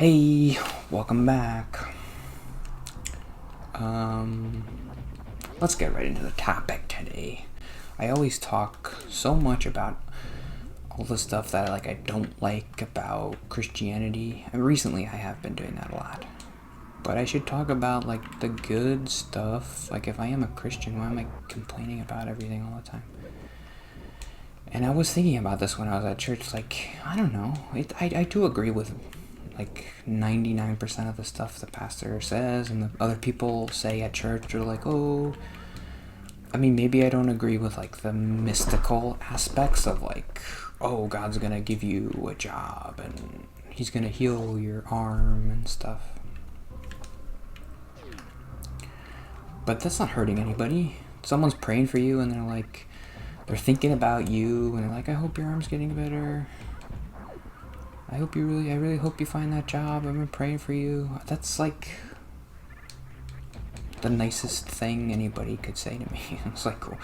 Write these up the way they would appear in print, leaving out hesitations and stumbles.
Hey, welcome back. Let's get right into the topic today. I always talk so much about all the stuff that I don't like about Christianity. And recently I have been doing that a lot. But I should talk about the good stuff. If I am a Christian, why am I complaining about everything all the time? And I was thinking about this when I was at church. I don't know. I do agree with 99% of the stuff the pastor says and the other people say at church are oh, I mean, maybe I don't agree with the mystical aspects of oh, God's gonna give you a job and he's gonna heal your arm and stuff. But that's not hurting anybody. Someone's praying for you and they're thinking about you and they're I hope your arm's getting better. I really hope you find that job. I've been praying for you. That's the nicest thing anybody could say to me. It's cool.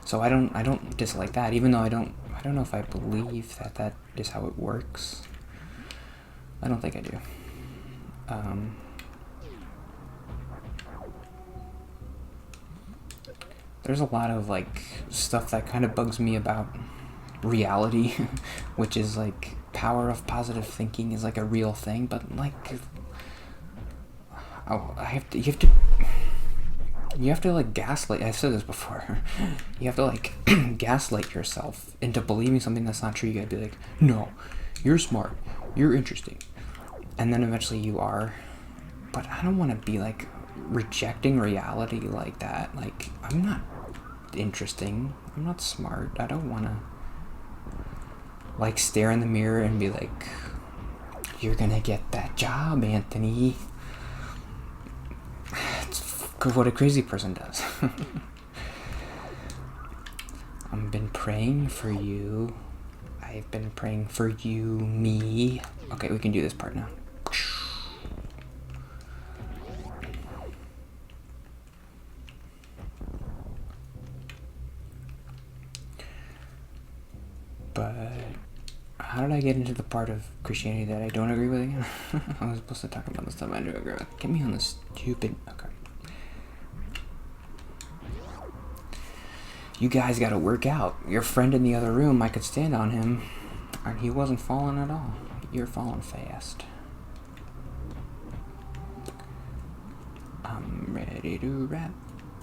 So I don't dislike that, even though I don't know if I believe that is how it works. I don't think I do. There's a lot of stuff that kind of bugs me about reality, which is power of positive thinking is a real thing, but you have to gaslight. I've said this before. You have to gaslight yourself into believing something that's not true. You gotta be no, you're smart, you're interesting, and then eventually you are. But I don't want to be rejecting reality like that. I'm not interesting, I'm not smart, I don't want to stare in the mirror and be you're gonna get that job, Anthony. It's what a crazy person does. I've been praying for you. I've been praying for you, me. Okay, we can do this part now. But how did I get into the part of Christianity that I don't agree with again? I was supposed to talk about the stuff I do agree with. Get me on this stupid... Okay. You guys gotta work out. Your friend in the other room, I could stand on him, and he wasn't falling at all. You're falling fast. I'm ready to wrap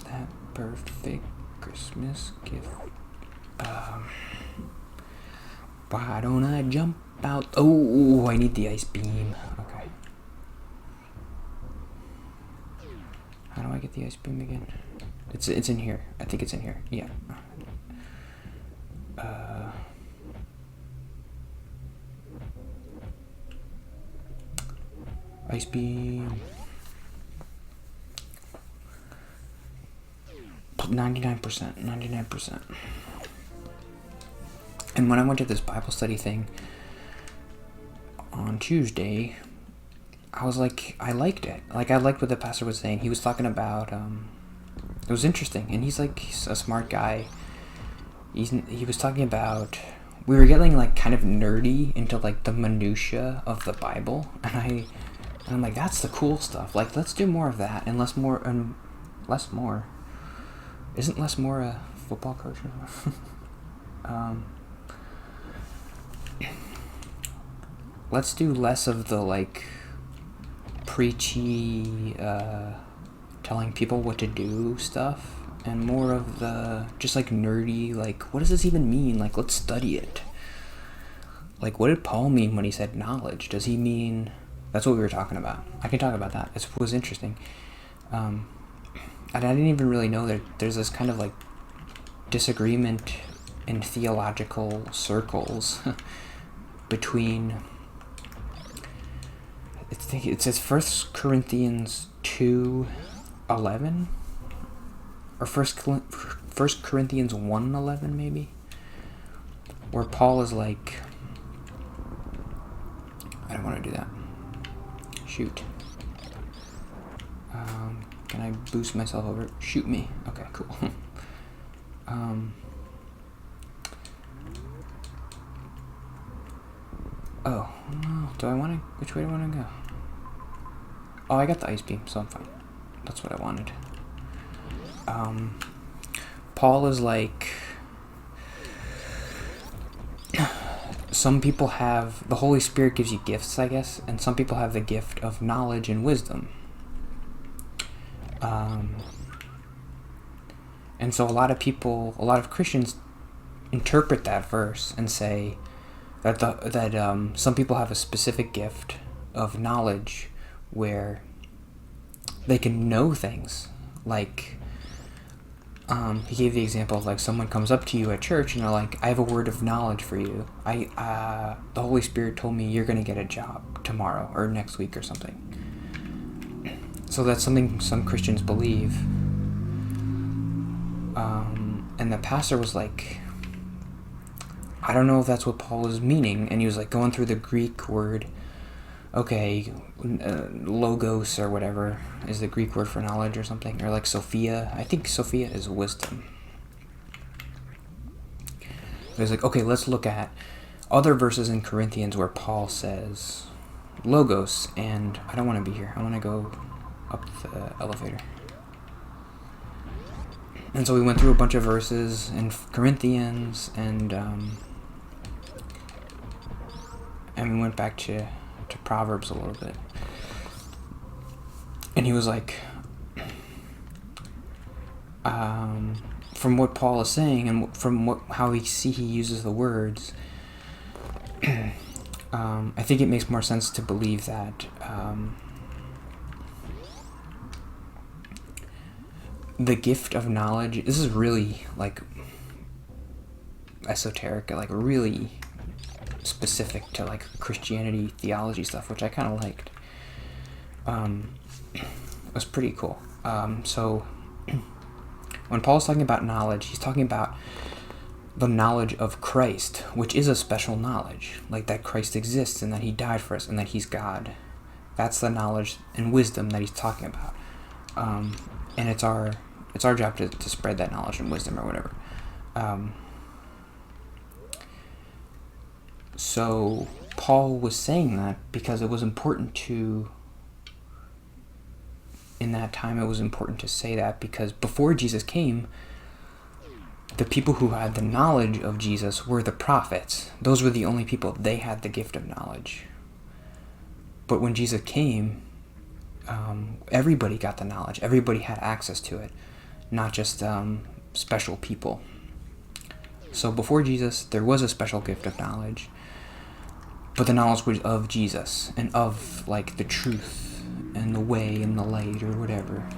that perfect Christmas gift. Why don't I jump out? Oh, I need the ice beam. Okay. How do I get the ice beam again? It's in here. I think it's in here. Yeah. Ice beam. 99%. And when I went to this Bible study thing on Tuesday, I was I liked it. I liked what the pastor was saying. He was talking about, it was interesting. And he's a smart guy. He was talking about, we were getting kind of nerdy into the minutia of the Bible. And I'm that's the cool stuff. Let's do more of that and less more. Isn't less more a football coach? Let's do less of the preachy telling people what to do stuff and more of the just nerdy what does this even mean? Let's study it. What did Paul mean when he said knowledge? Does he mean... That's what we were talking about. I can talk about that. It was interesting. And I didn't even really know that there's this kind of disagreement in theological circles between... It says 1 Corinthians 2:11 or 1 Corinthians 1:11 maybe, where Paul is I don't want to do that. Shoot. Can I boost myself over? Shoot me. Okay, cool. Oh, no. Which way do I want to go? Oh, I got the ice beam, so I'm fine. That's what I wanted. Paul is like... Some people have... The Holy Spirit gives you gifts, I guess, and some people have the gift of knowledge and wisdom. And so a lot of Christians interpret that verse and say that some people have a specific gift of knowledge where they can know things. Like, he gave the example of, like, someone comes up to you at church and they're like, I have a word of knowledge for you. The Holy Spirit told me you're going to get a job tomorrow or next week or something. So that's something some Christians believe. And the pastor was like, I don't know if that's what Paul was meaning. And he was like going through the Greek word. Okay, logos or whatever is the Greek word for knowledge or something. Or like Sophia. I think Sophia is wisdom. He was like, okay, let's look at other verses in Corinthians where Paul says logos. And I don't want to be here. I want to go up the elevator. And so we went through a bunch of verses in Corinthians, and we went back to Proverbs a little bit. And he was like, from what Paul is saying and from how he uses the words, I think it makes more sense to believe that the gift of knowledge, this is really, like, esoteric, like, really specific to, like, Christianity, theology stuff, which I kind of liked. It was pretty cool. So, when Paul's talking about knowledge, he's talking about the knowledge of Christ, which is a special knowledge, like that Christ exists and that he died for us and that he's God. That's the knowledge and wisdom that he's talking about. And it's our job to spread that knowledge and wisdom or whatever. So Paul was saying that because it was important in that time it was important to say that, because before Jesus came, the people who had the knowledge of Jesus were the prophets. Those were the only people. They had the gift of knowledge. But when Jesus came, everybody got the knowledge. Everybody had access to it, not just special people. So before Jesus, there was a special gift of knowledge, but the knowledge was of Jesus and of, like, the truth and the way and the light or whatever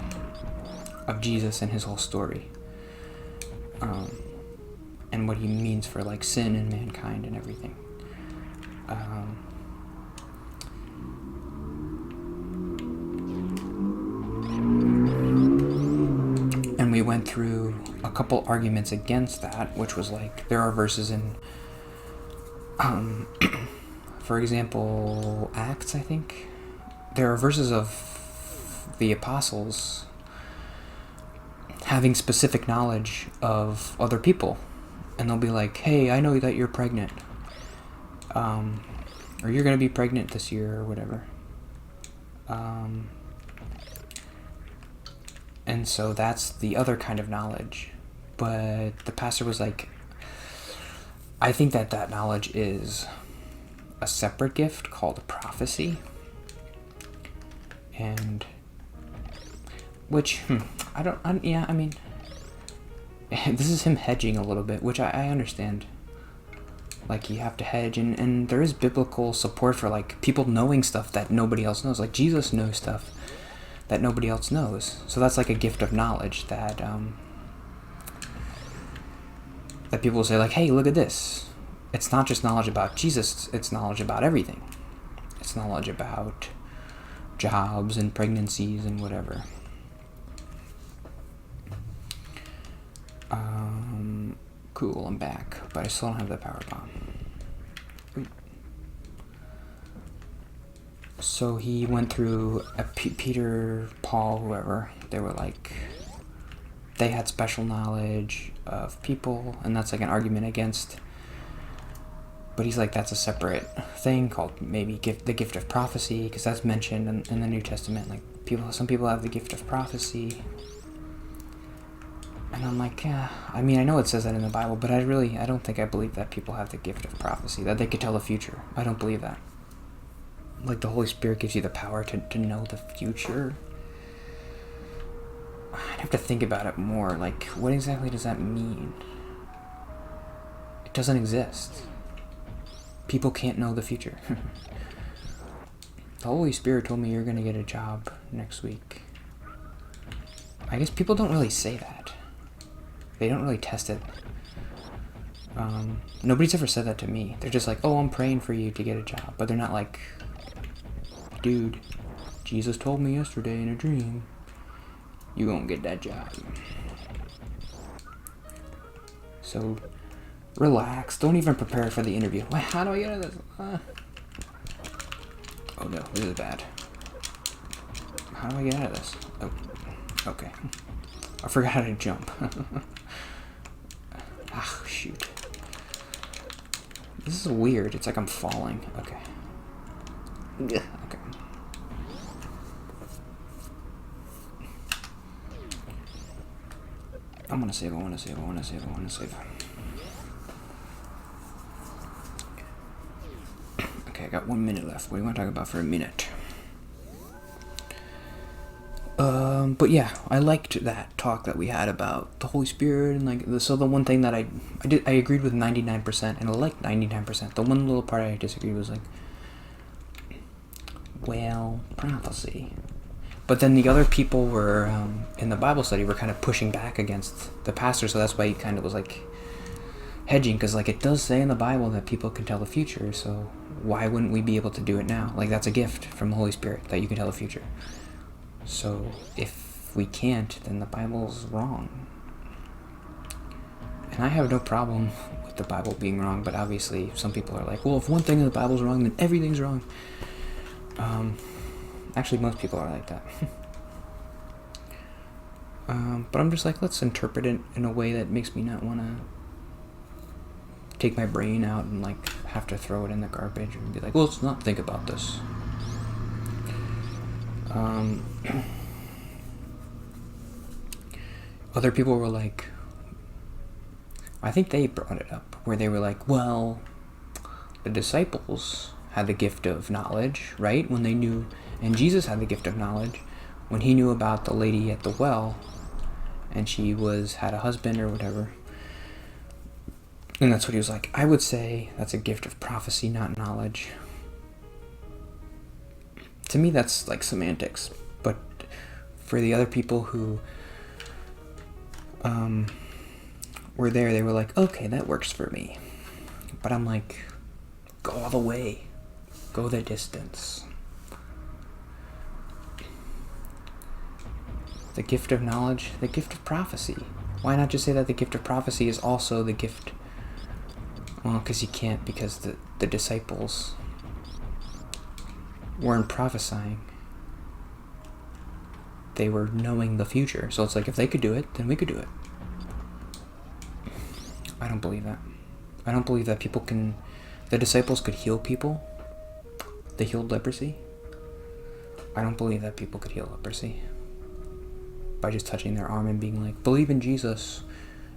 of Jesus and his whole story, and what he means for, like, sin and mankind and everything. And we went through a couple arguments against that, which was like, there are verses in, for example, Acts, I think. There are verses of the apostles having specific knowledge of other people. And they'll be like, hey, I know that you're pregnant. Or you're going to be pregnant this year or whatever. And so that's the other kind of knowledge. But the pastor was like, I think that knowledge is a separate gift called prophecy. And which, I mean, this is him hedging a little bit, which I understand. Like, you have to hedge, and there is biblical support for, like, people knowing stuff that nobody else knows. Like, Jesus knows stuff that nobody else knows. So that's like a gift of knowledge that that people will say, like, hey, look at this. It's not just knowledge about Jesus, it's knowledge about everything. It's knowledge about jobs and pregnancies and whatever. Cool, I'm back, but I still don't have the power bomb. Ooh. So he went through Peter, Paul, whoever. They were like, they had special knowledge of people, and that's like an argument against But he's like, that's a separate thing called maybe the gift of prophecy, because that's mentioned in the New Testament. Like some people have the gift of prophecy. And I'm like, yeah, I mean, I know it says that in the Bible, but I don't think I believe that people have the gift of prophecy, that they could tell the future. I don't believe that. Like, the Holy Spirit gives you the power to know the future. I'd have to think about it more. Like, what exactly does that mean? It doesn't exist. People can't know the future. The Holy Spirit told me you're going to get a job next week. I guess people don't really say that. They don't really test it. Nobody's ever said that to me. They're just like, oh, I'm praying for you to get a job. But they're not like, dude, Jesus told me yesterday in a dream, you gonna get that job. So, relax. Don't even prepare for the interview. Wait, how do I get out of this? Oh no, this is bad. How do I get out of this? Oh, okay. I forgot how to jump. Ah, shoot. This is weird. It's like I'm falling. Okay. Okay. I want to save. Okay, I got 1 minute left. What do you want to talk about for a minute? But yeah, I liked that talk that we had about the Holy Spirit, and like, so the one thing that I agreed with 99%, and I liked 99%. The one little part I disagreed was like, well, prophecy. But then the other people were, in the Bible study, were kind of pushing back against the pastor, so that's why he kind of was like hedging, because like, it does say in the Bible that people can tell the future, so why wouldn't we be able to do it now? Like, that's a gift from the Holy Spirit, that you can tell the future. So if we can't, then the Bible's wrong. And I have no problem with the Bible being wrong, but obviously some people are like, well, if one thing in the Bible's wrong, then everything's wrong. Actually, most people are like that. But I'm just like, let's interpret it in a way that makes me not want to take my brain out and like have to throw it in the garbage and be like, well, let's not think about this. Other people were like, I think they brought it up, where they were like, well, the disciples had the gift of knowledge, right? When they knew, and Jesus had the gift of knowledge when he knew about the lady at the well, and she had a husband or whatever. And that's what he was like. I would say that's a gift of prophecy, not knowledge. To me, that's like semantics. But for the other people who were there, they were like, okay, that works for me. But I'm like, go all the way. Go the distance. The gift of knowledge, the gift of prophecy. Why not just say that the gift of prophecy is also the gift? Well, because you can't, because the disciples weren't prophesying. They were knowing the future. So it's like, if they could do it, then we could do it. I don't believe that. I don't believe that the disciples could heal people. They healed leprosy. I don't believe that people could heal leprosy by just touching their arm and being like, believe in Jesus,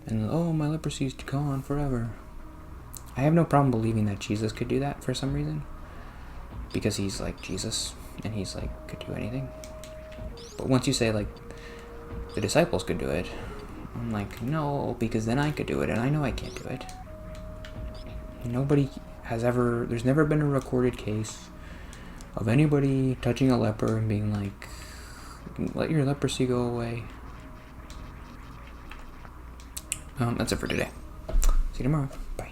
and oh, my leprosy's gone forever. I have no problem believing that Jesus could do that for some reason, because he's like Jesus, and he's like, could do anything. But once you say like, the disciples could do it, I'm like, no, because then I could do it, and I know I can't do it. There's never been a recorded case of anybody touching a leper and being like, let your leprosy go away. That's it for today. See you tomorrow. Bye.